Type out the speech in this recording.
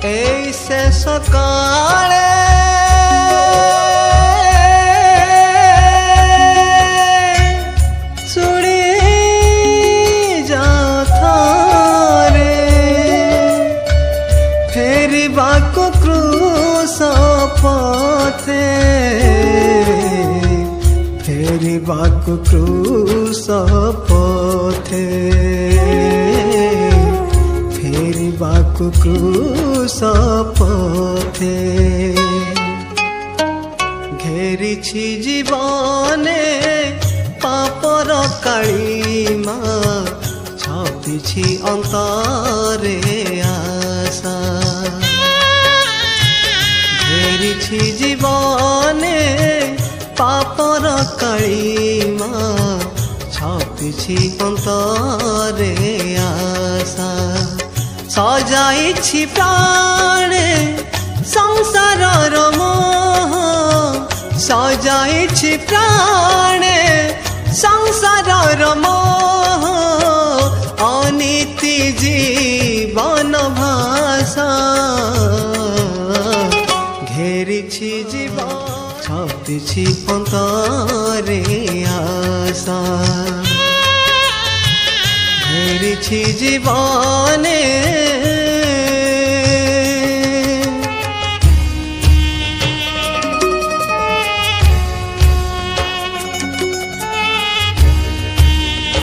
ऐसे सकाळे फेरिबाकु क्रूस पथे फेरिबाकु क्रूस पथे घेरिछि जीवने पापर कालीमा छपिछि अंतरे आशा घेरिछि जीवने पापर कालीमा छपिछि अंतरे आशा सजाइछि प्राणे संसारर मोह सजाइछि प्राणे संसारर मोह अनीति जीवन भाषा घेरिछि जीवन छपिछि अंतरे आशा घेरिछि जीवने